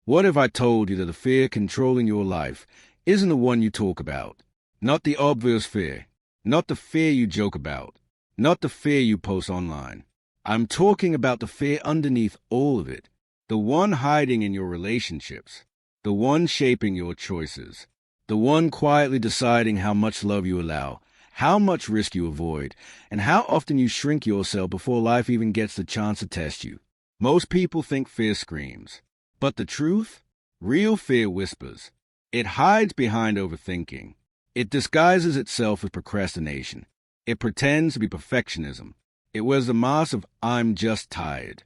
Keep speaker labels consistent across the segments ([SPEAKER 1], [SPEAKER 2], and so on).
[SPEAKER 1] What if I told you that the fear controlling your life isn't the one you talk about? Not the obvious fear. Not the fear you joke about. Not the fear you post online. I'm talking about the fear underneath all of it. The one hiding in your relationships. The one shaping your choices. The one quietly deciding how much love you allow, how much risk you avoid, and how often you shrink yourself before life even gets the chance to test you. Most people think fear screams. But the truth? Real fear whispers. It hides behind overthinking. It disguises itself as procrastination. It pretends to be perfectionism. It wears the mask of "I'm just tired."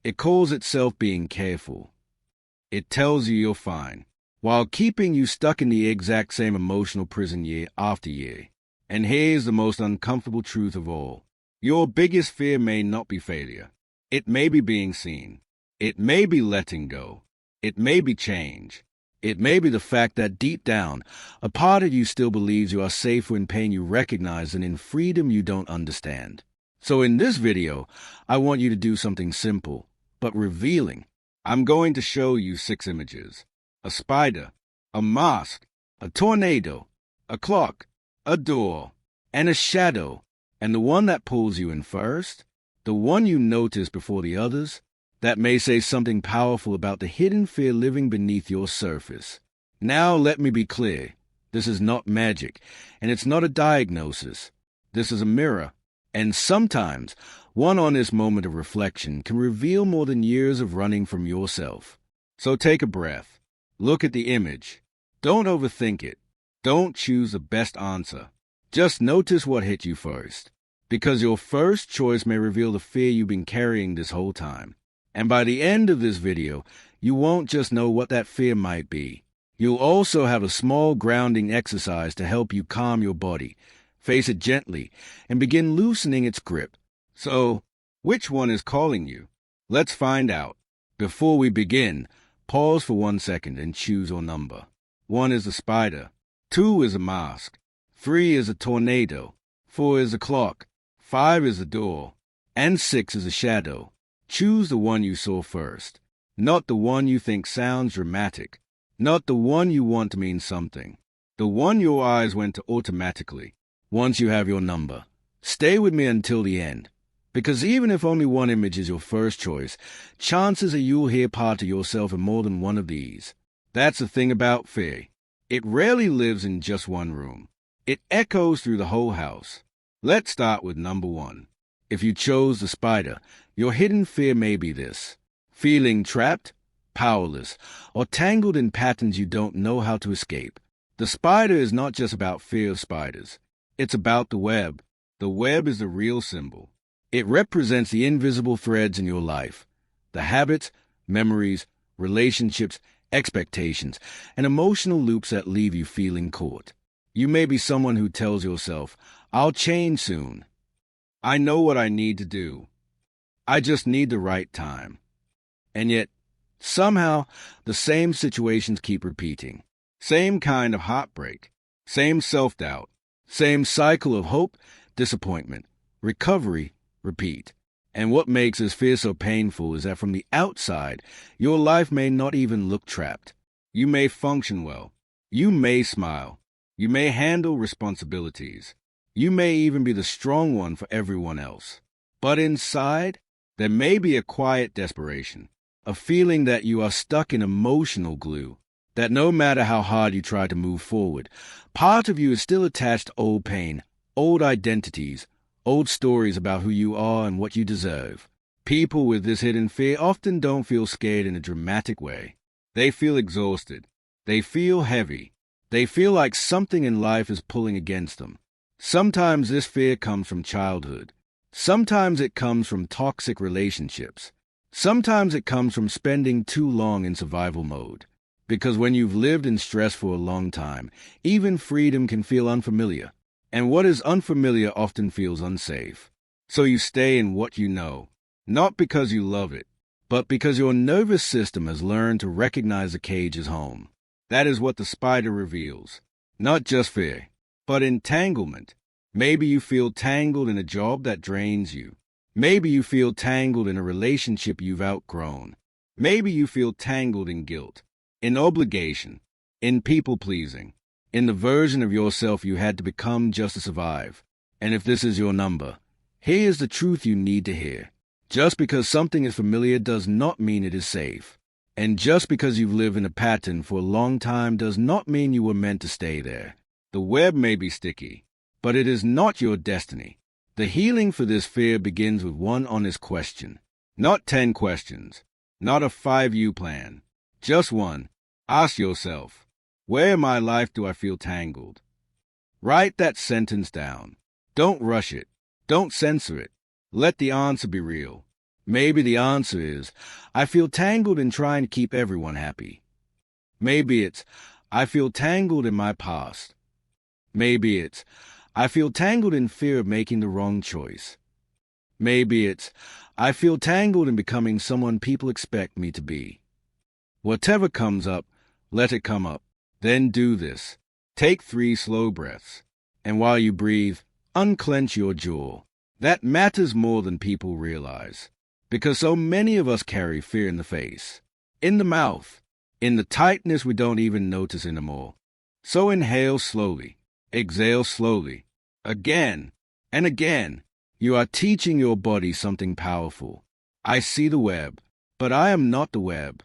[SPEAKER 1] It calls itself being careful. It tells you you're fine, while keeping you stuck in the exact same emotional prison year after year. And here's the most uncomfortable truth of all. Your biggest fear may not be failure. It may be being seen. It may be letting go. It may be change. It may be the fact that deep down, a part of you still believes you are safer in pain you recognize than in freedom you don't understand. So in this video, I want you to do something simple, but revealing. I'm going to show you 6 images. A spider, a mask, a tornado, a clock, a door, and a shadow. And the one that pulls you in first, the one you notice before the others, that may say something powerful about the hidden fear living beneath your surface. Now let me be clear. This is not magic, and it's not a diagnosis. This is a mirror. And sometimes, one honest moment of reflection can reveal more than years of running from yourself. So take a breath. Look at the image. Don't overthink it. Don't choose the best answer. Just notice what hit you first. Because your first choice may reveal the fear you've been carrying this whole time. And by the end of this video, you won't just know what that fear might be. You'll also have a small grounding exercise to help you calm your body, face it gently, and begin loosening its grip. So, which one is calling you? Let's find out. Before we begin, pause for 1 second and choose your number. 1 is a spider. 2 is a mask. 3 is a tornado. 4 is a clock. 5 is a door. And 6 is a shadow. Choose the one you saw first, not the one you think sounds dramatic, not the one you want to mean something, the one your eyes went to automatically. Once you have your number, stay with me until the end, because even if only one image is your first choice, chances are you'll hear part of yourself in more than one of these. That's the thing about fear. It rarely lives in just one room. It echoes through the whole house. Let's start with number 1. If you chose the spider, your hidden fear may be this: feeling trapped, powerless, or tangled in patterns you don't know how to escape. The spider is not just about fear of spiders. It's about the web. The web is the real symbol. It represents the invisible threads in your life, the habits, memories, relationships, expectations, and emotional loops that leave you feeling caught. You may be someone who tells yourself, "I'll change soon. I know what I need to do. I just need the right time." And yet, somehow, the same situations keep repeating. Same kind of heartbreak. Same self-doubt. Same cycle of hope, disappointment, recovery, repeat. And what makes this fear so painful is that from the outside, your life may not even look trapped. You may function well. You may smile. You may handle responsibilities. You may even be the strong one for everyone else. But inside, there may be a quiet desperation, a feeling that you are stuck in emotional glue, that no matter how hard you try to move forward, part of you is still attached to old pain, old identities, old stories about who you are and what you deserve. People with this hidden fear often don't feel scared in a dramatic way. They feel exhausted. They feel heavy. They feel like something in life is pulling against them. Sometimes this fear comes from childhood. Sometimes it comes from toxic relationships. Sometimes it comes from spending too long in survival mode. Because when you've lived in stress for a long time, even freedom can feel unfamiliar. And what is unfamiliar often feels unsafe. So you stay in what you know, not because you love it, but because your nervous system has learned to recognize the cage as home. That is what the spider reveals. Not just fear, but entanglement. Maybe you feel tangled in a job that drains you. Maybe you feel tangled in a relationship you've outgrown. Maybe you feel tangled in guilt, in obligation, in people-pleasing, in the version of yourself you had to become just to survive. And if this is your number, here's the truth you need to hear. Just because something is familiar does not mean it is safe. And just because you've lived in a pattern for a long time does not mean you were meant to stay there. The web may be sticky, but it is not your destiny. The healing for this fear begins with one honest question. Not 10 questions. Not a 5-year plan. Just one. Ask yourself, where in my life do I feel tangled? Write that sentence down. Don't rush it. Don't censor it. Let the answer be real. Maybe the answer is, I feel tangled in trying to keep everyone happy. Maybe it's, I feel tangled in my past. Maybe it's, I feel tangled in fear of making the wrong choice. Maybe it's, I feel tangled in becoming someone people expect me to be. Whatever comes up, let it come up. Then do this. Take 3 slow breaths. And while you breathe, unclench your jaw. That matters more than people realize. Because so many of us carry fear in the face, in the mouth, in the tightness we don't even notice anymore. So inhale slowly. Exhale slowly. Again and again. You are teaching your body something powerful. I see the web, but I am not the web.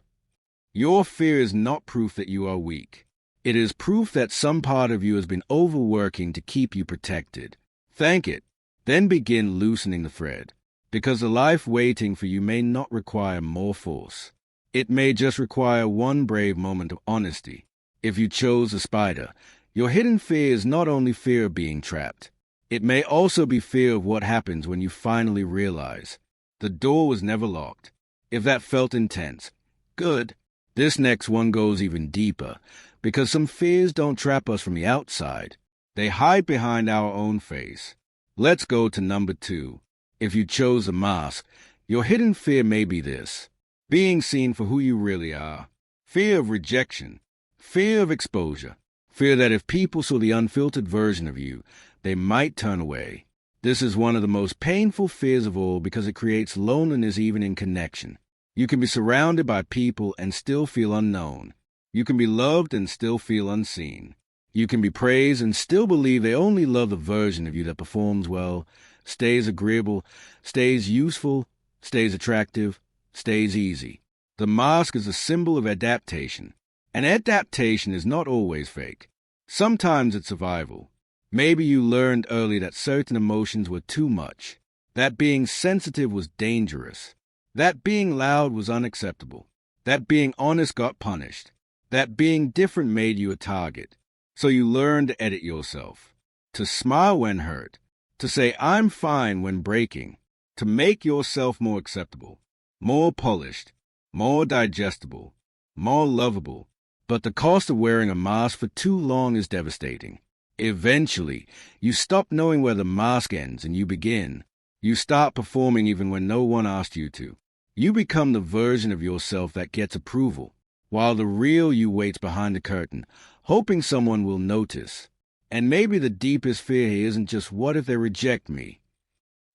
[SPEAKER 1] Your fear is not proof that you are weak. It is proof that some part of you has been overworking to keep you protected. Thank it. Then begin loosening the thread, because the life waiting for you may not require more force. It may just require one brave moment of honesty. If you chose the spider, your hidden fear is not only fear of being trapped. It may also be fear of what happens when you finally realize the door was never locked. If that felt intense, good. This next one goes even deeper, because some fears don't trap us from the outside. They hide behind our own face. Let's go to number 2. If you chose a mask, your hidden fear may be this: being seen for who you really are. Fear of rejection. Fear of exposure. Fear that if people saw the unfiltered version of you, they might turn away. This is one of the most painful fears of all because it creates loneliness even in connection. You can be surrounded by people and still feel unknown. You can be loved and still feel unseen. You can be praised and still believe they only love the version of you that performs well, stays agreeable, stays useful, stays attractive, stays easy. The mask is a symbol of adaptation. And adaptation is not always fake. Sometimes it's survival. Maybe you learned early that certain emotions were too much, that being sensitive was dangerous, that being loud was unacceptable, that being honest got punished, that being different made you a target. So you learned to edit yourself, to smile when hurt, to say I'm fine when breaking, to make yourself more acceptable, more polished, more digestible, more lovable. But the cost of wearing a mask for too long is devastating. Eventually, you stop knowing where the mask ends and you begin. You start performing even when no one asked you to. You become the version of yourself that gets approval, while the real you waits behind the curtain, hoping someone will notice. And maybe the deepest fear here isn't just what if they reject me?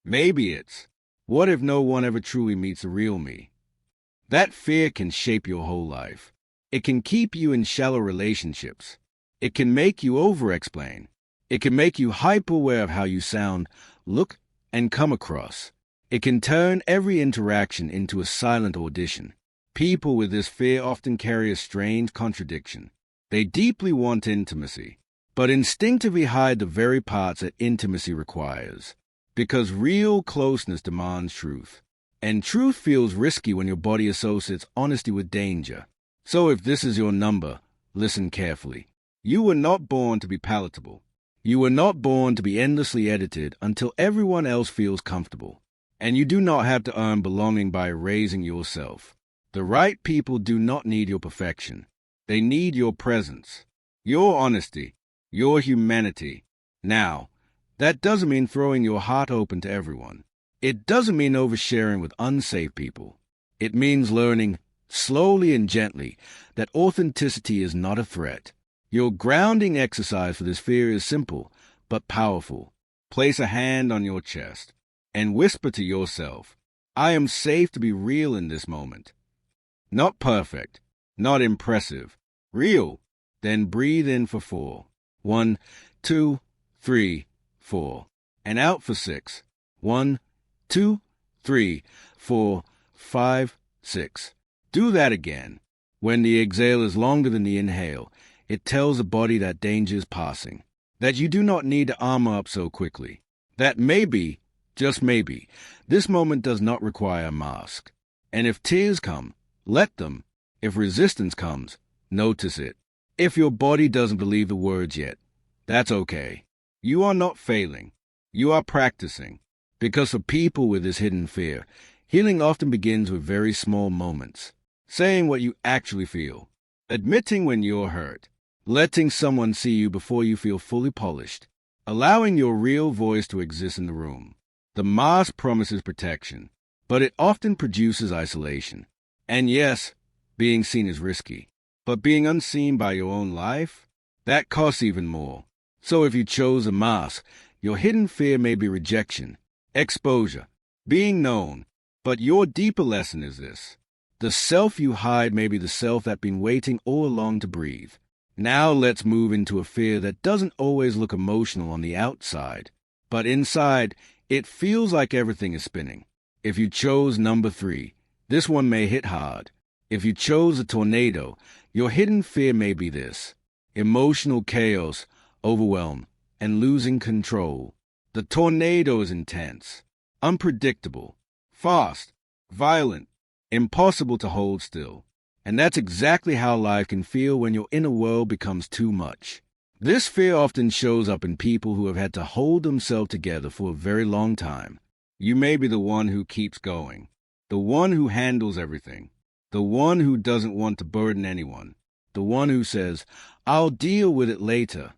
[SPEAKER 1] Maybe it's, what if no one ever truly meets the real me? That fear can shape your whole life. It can keep you in shallow relationships. It can make you over-explain. It can make you hyper-aware of how you sound, look, and come across. It can turn every interaction into a silent audition. People with this fear often carry a strange contradiction. They deeply want intimacy, but instinctively hide the very parts that intimacy requires. Because real closeness demands truth. And truth feels risky when your body associates honesty with danger. So if this is your number, listen carefully. You were not born to be palatable. You were not born to be endlessly edited until everyone else feels comfortable. And you do not have to earn belonging by erasing yourself. The right people do not need your perfection. They need your presence, your honesty, your humanity. Now, that doesn't mean throwing your heart open to everyone. It doesn't mean oversharing with unsafe people. It means learning, slowly and gently, that authenticity is not a threat. Your grounding exercise for this fear is simple, but powerful. Place a hand on your chest and whisper to yourself, I am safe to be real in this moment. Not perfect, not impressive. Real. Then breathe in for 4. 1, 2, 3, 4. And out for 6. 1, 2, 3, 4, 5, 6. Do that again. When the exhale is longer than the inhale, it tells the body that danger is passing, that you do not need to armor up so quickly, that maybe, just maybe, this moment does not require a mask. And if tears come, let them. If resistance comes, notice it. If your body doesn't believe the words yet, that's okay. You are not failing. You are practicing. Because for people with this hidden fear, healing often begins with very small moments. Saying what you actually feel. Admitting when you're hurt. Letting someone see you before you feel fully polished. Allowing your real voice to exist in the room. The mask promises protection, but it often produces isolation. And yes, being seen is risky. But being unseen by your own life, that costs even more. So if you chose a mask, your hidden fear may be rejection, exposure, being known. But your deeper lesson is this. The self you hide may be the self that's been waiting all along to breathe. Now let's move into a fear that doesn't always look emotional on the outside, but inside, it feels like everything is spinning. If you chose number 3, this one may hit hard. If you chose a tornado, your hidden fear may be this: emotional chaos, overwhelm, and losing control. The tornado is intense, unpredictable, fast, violent, impossible to hold still. And that's exactly how life can feel when your inner world becomes too much. This fear often shows up in people who have had to hold themselves together for a very long time. You may be the one who keeps going, the one who handles everything, the one who doesn't want to burden anyone, the one who says, "I'll deal with it later."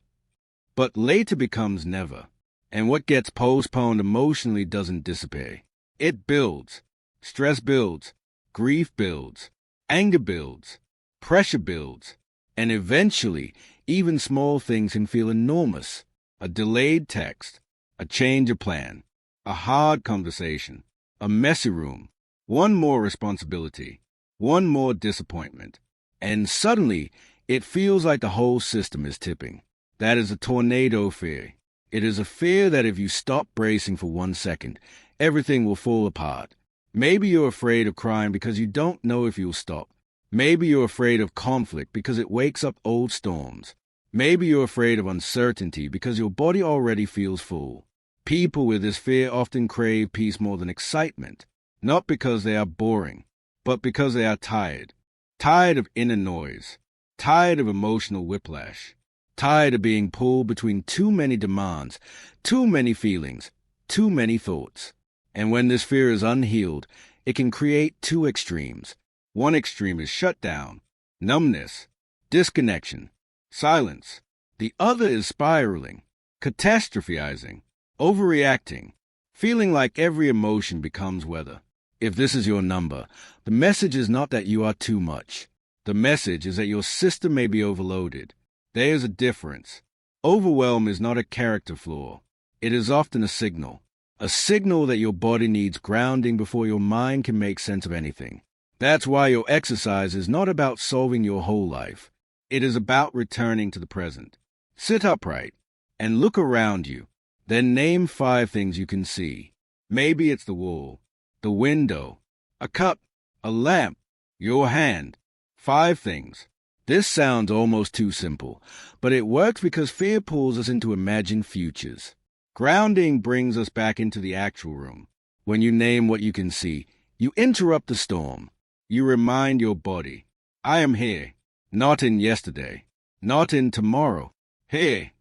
[SPEAKER 1] But later becomes never, and what gets postponed emotionally doesn't disappear. It builds. Stress builds. Grief builds. Anger builds. Pressure builds. And eventually, even small things can feel enormous. A delayed text, a change of plan, a hard conversation, a messy room, one more responsibility, one more disappointment. And suddenly, it feels like the whole system is tipping. That is a tornado fear. It is a fear that if you stop bracing for 1 second, everything will fall apart. Maybe you're afraid of crying because you don't know if you'll stop. Maybe you're afraid of conflict because it wakes up old storms. Maybe you're afraid of uncertainty because your body already feels full. People with this fear often crave peace more than excitement, not because they are boring, but because they are tired. Tired of inner noise. Tired of emotional whiplash. Tired of being pulled between too many demands, too many feelings, too many thoughts. And when this fear is unhealed, it can create 2 extremes. One extreme is shutdown, numbness, disconnection, silence. The other is spiraling, catastrophizing, overreacting, feeling like every emotion becomes weather. If this is your number, the message is not that you are too much. The message is that your system may be overloaded. There is a difference. Overwhelm is not a character flaw. It is often a signal that your body needs grounding before your mind can make sense of anything. That's why your exercise is not about solving your whole life. It is about returning to the present. Sit upright and look around you. Then name 5 things you can see. Maybe it's the wall, the window, a cup, a lamp, your hand. 5 things. This sounds almost too simple, but it works because fear pulls us into imagined futures. Grounding brings us back into the actual room. When you name what you can see, you interrupt the storm. You remind your body, I am here, not in yesterday, not in tomorrow, here.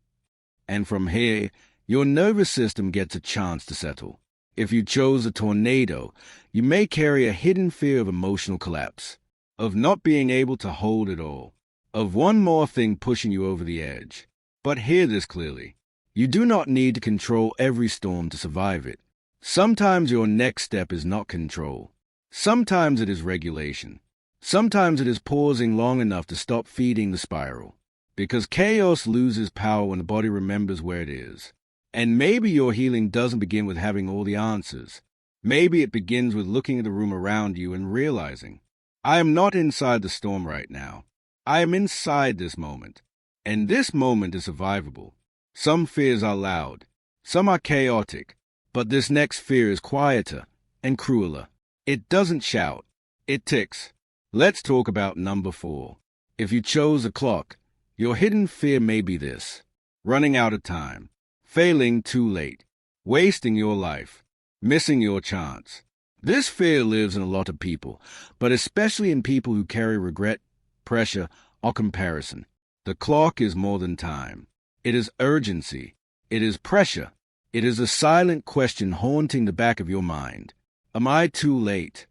[SPEAKER 1] And from here, your nervous system gets a chance to settle. If you chose a tornado, you may carry a hidden fear of emotional collapse, of not being able to hold it all, of one more thing pushing you over the edge. But hear this clearly. You do not need to control every storm to survive it. Sometimes your next step is not control. Sometimes it is regulation. Sometimes it is pausing long enough to stop feeding the spiral. Because chaos loses power when the body remembers where it is. And maybe your healing doesn't begin with having all the answers. Maybe it begins with looking at the room around you and realizing, I am not inside the storm right now. I am inside this moment. And this moment is survivable. Some fears are loud. Some are chaotic. But this next fear is quieter and crueler. It doesn't shout. It ticks. Let's talk about number 4. If you chose a clock, your hidden fear may be this: running out of time, failing too late, wasting your life, missing your chance. This fear lives in a lot of people, but especially in people who carry regret, pressure, or comparison. The clock is more than time. It is urgency. It is pressure. It is a silent question haunting the back of your mind. Am I too late?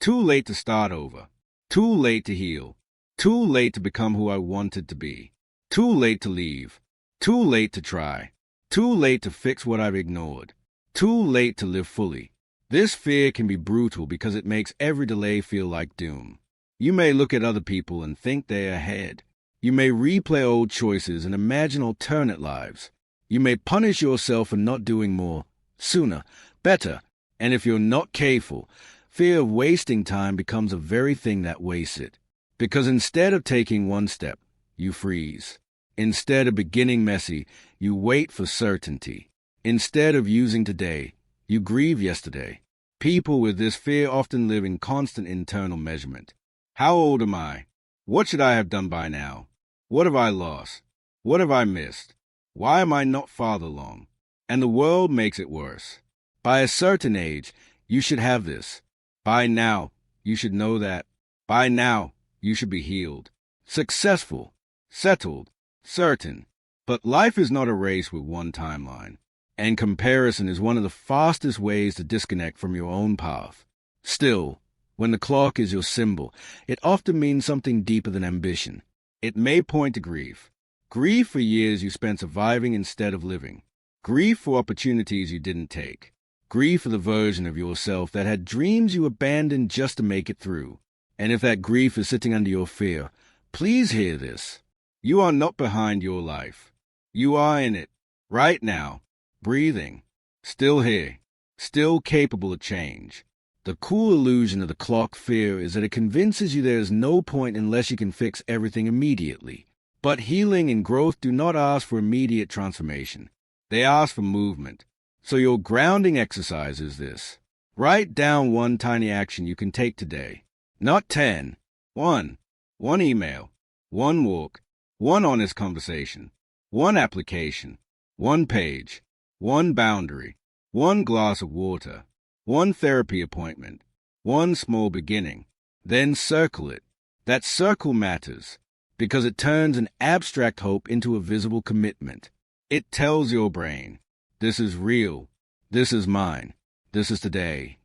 [SPEAKER 1] Too late to start over. Too late to heal. Too late to become who I wanted to be. Too late to leave. Too late to try. Too late to fix what I've ignored. Too late to live fully. This fear can be brutal because it makes every delay feel like doom. You may look at other people and think they're ahead. You may replay old choices and imagine alternate lives. You may punish yourself for not doing more, sooner, better, and if you're not careful, fear of wasting time becomes a very thing that wastes it. Because instead of taking one step, you freeze. Instead of beginning messy, you wait for certainty. Instead of using today, you grieve yesterday. People with this fear often live in constant internal measurement. How old am I? What should I have done by now? What have I lost? What have I missed? Why am I not farther along? And the world makes it worse. By a certain age, you should have this. By now, you should know that. By now, you should be healed, successful, settled, certain. But life is not a race with one timeline, and comparison is one of the fastest ways to disconnect from your own path. Still, when the clock is your symbol, it often means something deeper than ambition. It may point to grief. Grief for years you spent surviving instead of living. Grief for opportunities you didn't take. Grief for the version of yourself that had dreams you abandoned just to make it through. And if that grief is sitting under your fear, please hear this. You are not behind your life. You are in it, right now, breathing, still here, still capable of change. The cool illusion of the clock fear is that it convinces you there is no point unless you can fix everything immediately. But healing and growth do not ask for immediate transformation. They ask for movement. So your grounding exercise is this. Write down one tiny action you can take today. Not 10. One email, one walk, one honest conversation, one application, one page, one boundary, one glass of water, one therapy appointment, one small beginning. Then circle it. That circle matters because it turns an abstract hope into a visible commitment. It tells your brain, this is real, this is mine, this is today.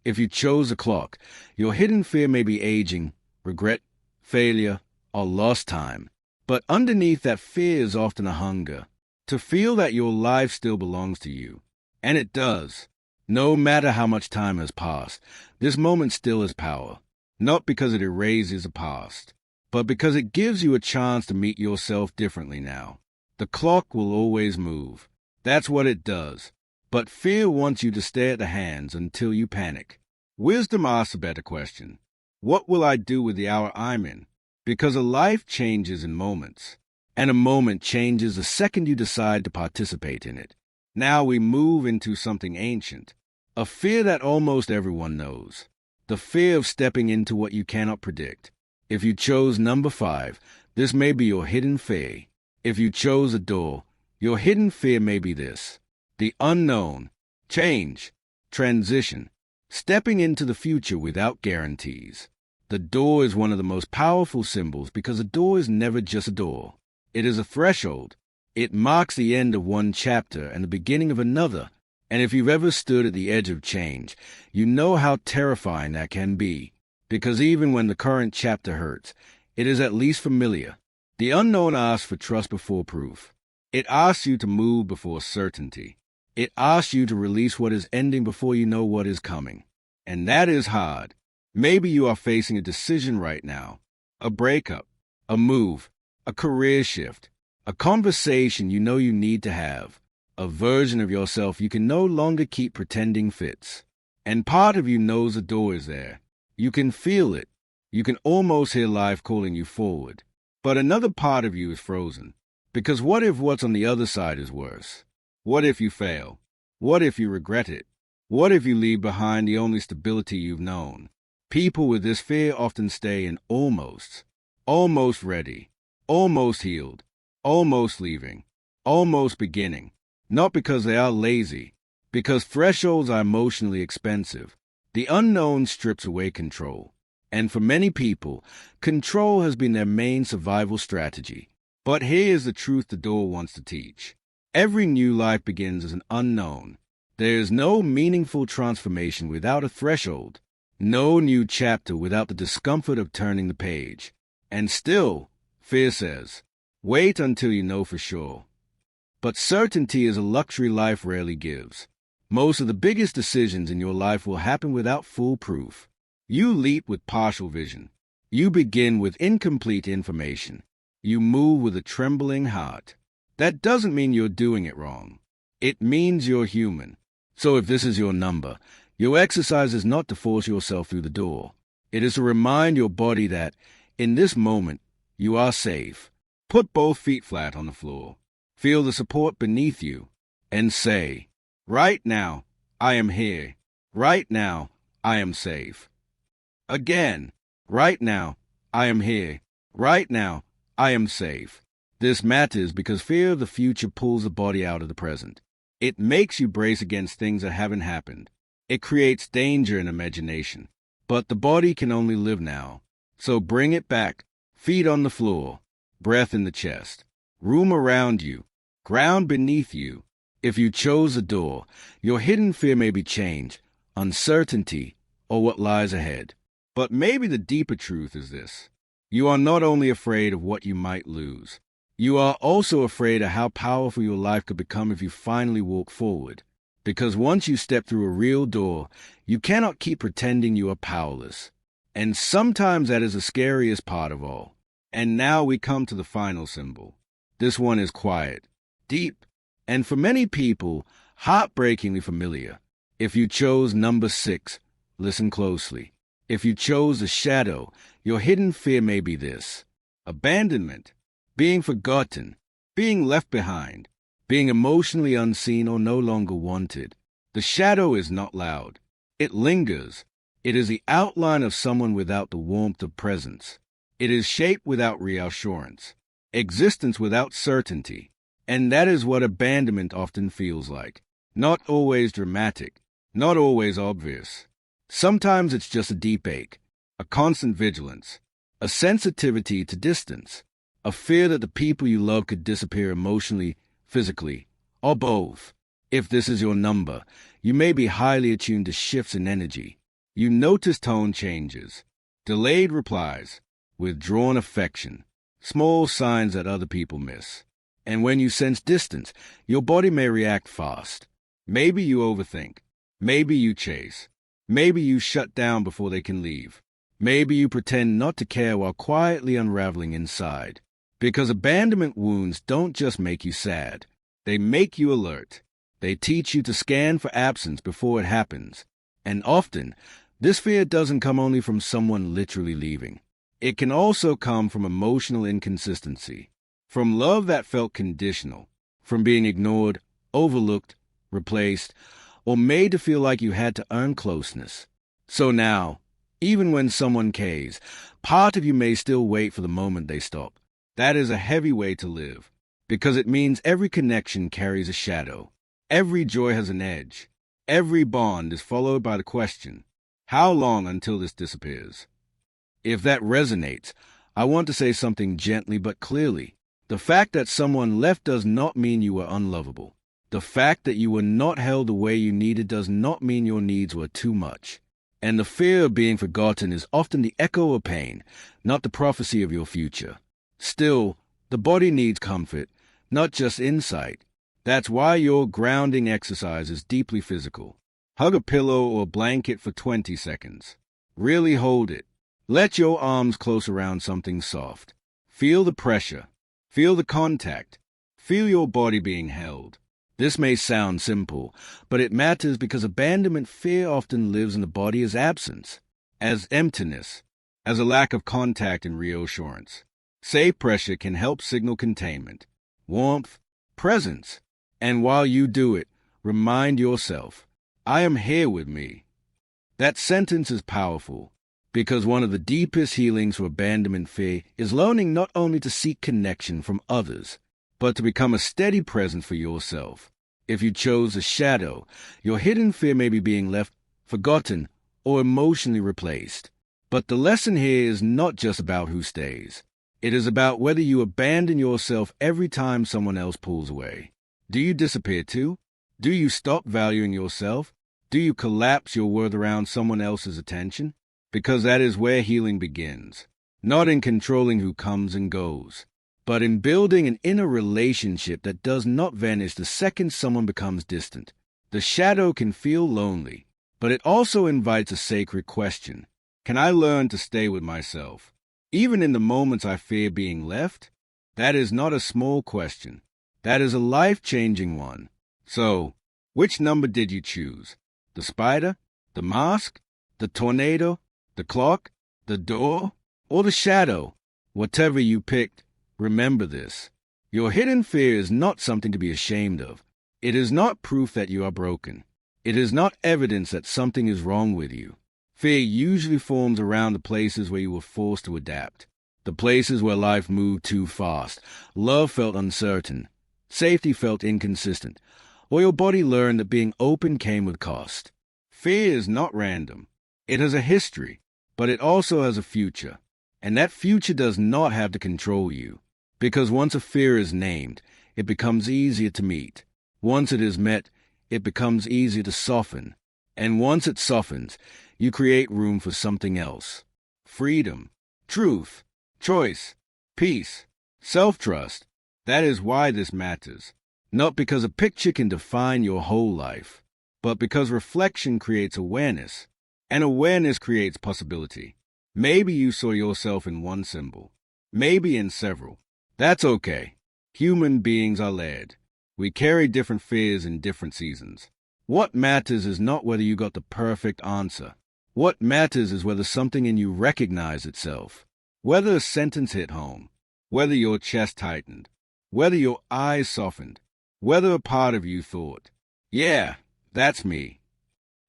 [SPEAKER 1] If you chose a clock, your hidden fear may be aging, regret, failure, or lost time. But underneath that fear is often a hunger to feel that your life still belongs to you. And it does. No matter how much time has passed, this moment still has power. Not because it erases the past, but because it gives you a chance to meet yourself differently now. The clock will always move. That's what it does. But fear wants you to stay at the hands until you panic. Wisdom asks a better question. What will I do with the hour I'm in? Because a life changes in moments, and a moment changes the second you decide to participate in it. Now we move into something ancient, a fear that almost everyone knows, the fear of stepping into what you cannot predict. If you chose number 5, this may be your hidden fear. If you chose a door, your hidden fear may be this: the unknown, change, transition, stepping into the future without guarantees. The door is one of the most powerful symbols because a door is never just a door. It is a threshold. It marks the end of one chapter and the beginning of another. And if you've ever stood at the edge of change, you know how terrifying that can be. Because even when the current chapter hurts, it is at least familiar. The unknown asks for trust before proof. It asks you to move before certainty. It asks you to release what is ending before you know what is coming. And that is hard. Maybe you are facing a decision right now, a breakup, a move, a career shift, a conversation you know you need to have, a version of yourself you can no longer keep pretending fits. And part of you knows the door is there. You can feel it. You can almost hear life calling you forward. But another part of you is frozen. Because what if what's on the other side is worse? What if you fail? What if you regret it? What if you leave behind the only stability you've known? People with this fear often stay in almost. Almost ready. Almost healed. Almost leaving. Almost beginning. Not because they are lazy. Because thresholds are emotionally expensive. The unknown strips away control. And for many people, control has been their main survival strategy. But here's the truth the door wants to teach. Every new life begins as an unknown. There is no meaningful transformation without a threshold. No new chapter without the discomfort of turning the page. And still, fear says, wait until you know for sure. But certainty is a luxury life rarely gives. Most of the biggest decisions in your life will happen without full proof. You leap with partial vision. You begin with incomplete information. You move with a trembling heart. That doesn't mean you're doing it wrong. It means you're human. So if this is your number, your exercise is not to force yourself through the door. It is to remind your body that, in this moment, you are safe. Put both feet flat on the floor. Feel the support beneath you. And say, right now, I am here. Right now, I am safe. Again, right now, I am here. Right now, I am safe. This matters because fear of the future pulls the body out of the present. It makes you brace against things that haven't happened. It creates danger in imagination. But the body can only live now. So bring it back. Feet on the floor. Breath in the chest. Room around you. Ground beneath you. If you chose the door, your hidden fear may be change, uncertainty, or what lies ahead. But maybe the deeper truth is this. You are not only afraid of what you might lose. You are also afraid of how powerful your life could become if you finally walk forward. Because once you step through a real door, you cannot keep pretending you are powerless. And sometimes that is the scariest part of all. And now we come to the final symbol. This one is quiet, deep, and for many people, heartbreakingly familiar. If you chose number 6, listen closely. If you chose the shadow, your hidden fear may be this: abandonment, being forgotten, being left behind, being emotionally unseen or no longer wanted. The shadow is not loud. It lingers. It is the outline of someone without the warmth of presence. It is shape without reassurance, existence without certainty. And that is what abandonment often feels like. Not always dramatic, not always obvious. Sometimes it's just a deep ache, a constant vigilance, a sensitivity to distance, a fear that the people you love could disappear emotionally, physically, or both. If this is your number, you may be highly attuned to shifts in energy. You notice tone changes, delayed replies, withdrawn affection, small signs that other people miss. And when you sense distance, your body may react fast. Maybe you overthink. Maybe you chase. Maybe you shut down before they can leave. Maybe you pretend not to care while quietly unraveling inside. Because abandonment wounds don't just make you sad. They make you alert. They teach you to scan for absence before it happens. And often, this fear doesn't come only from someone literally leaving. It can also come from emotional inconsistency. From love that felt conditional, from being ignored, overlooked, replaced, or made to feel like you had to earn closeness. So now, even when someone caves, part of you may still wait for the moment they stop. That is a heavy way to live, because it means every connection carries a shadow. Every joy has an edge. Every bond is followed by the question, how long until this disappears? If that resonates, I want to say something gently but clearly. The fact that someone left does not mean you were unlovable. The fact that you were not held the way you needed does not mean your needs were too much. And the fear of being forgotten is often the echo of pain, not the prophecy of your future. Still, the body needs comfort, not just insight. That's why your grounding exercise is deeply physical. Hug a pillow or blanket for 20 seconds. Really hold it. Let your arms close around something soft. Feel the pressure. Feel the contact. Feel your body being held. This may sound simple, but it matters because abandonment fear often lives in the body as absence, as emptiness, as a lack of contact and reassurance. Safe pressure can help signal containment, warmth, presence. And while you do it, remind yourself, I am here with me. That sentence is powerful because one of the deepest healings for abandonment fear is learning not only to seek connection from others, but to become a steady presence for yourself. If you chose a shadow, your hidden fear may be being left, forgotten, or emotionally replaced. But the lesson here is not just about who stays. It is about whether you abandon yourself every time someone else pulls away. Do you disappear too? Do you stop valuing yourself? Do you collapse your worth around someone else's attention? Because that is where healing begins. Not in controlling who comes and goes, but in building an inner relationship that does not vanish the second someone becomes distant. The shadow can feel lonely, but it also invites a sacred question. Can I learn to stay with myself, even in the moments I fear being left? That is not a small question. That is a life-changing one. So, which number did you choose? The spider? The mask? The tornado? The clock? The door? Or the shadow? Whatever you picked, remember this. Your hidden fear is not something to be ashamed of. It is not proof that you are broken. It is not evidence that something is wrong with you. Fear usually forms around the places where you were forced to adapt, the places where life moved too fast, love felt uncertain, safety felt inconsistent, or your body learned that being open came with cost. Fear is not random. It has a history, but it also has a future. And that future does not have to control you, because once a fear is named, it becomes easier to meet. Once it is met, it becomes easier to soften. And once it softens, you create room for something else. Freedom, truth, choice, peace, self-trust. That is why this matters. Not because a picture can define your whole life, but because reflection creates awareness, and awareness creates possibility. Maybe you saw yourself in one symbol, maybe in several. That's okay. Human beings are layered. We carry different fears in different seasons. What matters is not whether you got the perfect answer. What matters is whether something in you recognized itself, whether a sentence hit home, whether your chest tightened, whether your eyes softened, whether a part of you thought, yeah, that's me.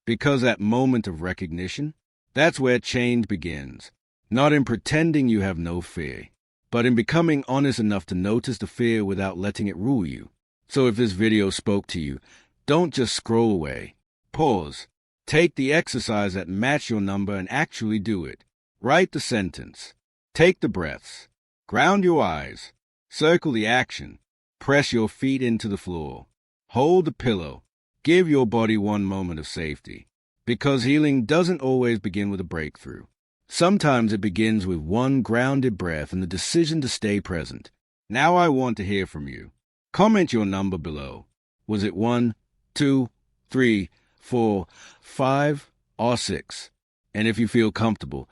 [SPEAKER 1] Because that moment of recognition, that's where change begins. Not in pretending you have no fear, but in becoming honest enough to notice the fear without letting it rule you. So if this video spoke to you, don't just scroll away. Pause. Take the exercise that match your number and actually do it. Write the sentence. Take the breaths. Ground your eyes. Circle the action. Press your feet into the floor. Hold the pillow. Give your body one moment of safety. Because healing doesn't always begin with a breakthrough. Sometimes it begins with one grounded breath and the decision to stay present. Now I want to hear from you. Comment your number below. Was it 1, 2, 3, 4, 5, or 6? And if you feel comfortable,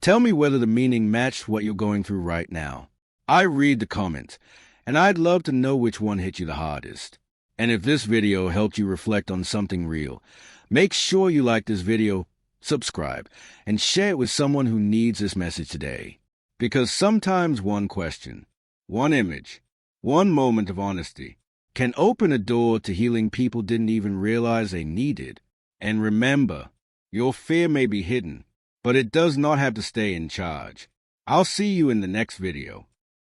[SPEAKER 1] tell me whether the meaning matched what you're going through right now. I read the comments, and I'd love to know which one hit you the hardest. And if this video helped you reflect on something real, make sure you like this video, subscribe, and share it with someone who needs this message today. Because sometimes one question, one image, one moment of honesty can open a door to healing people didn't even realize they needed. And remember, your fear may be hidden, but it does not have to stay in charge. I'll see you in the next video.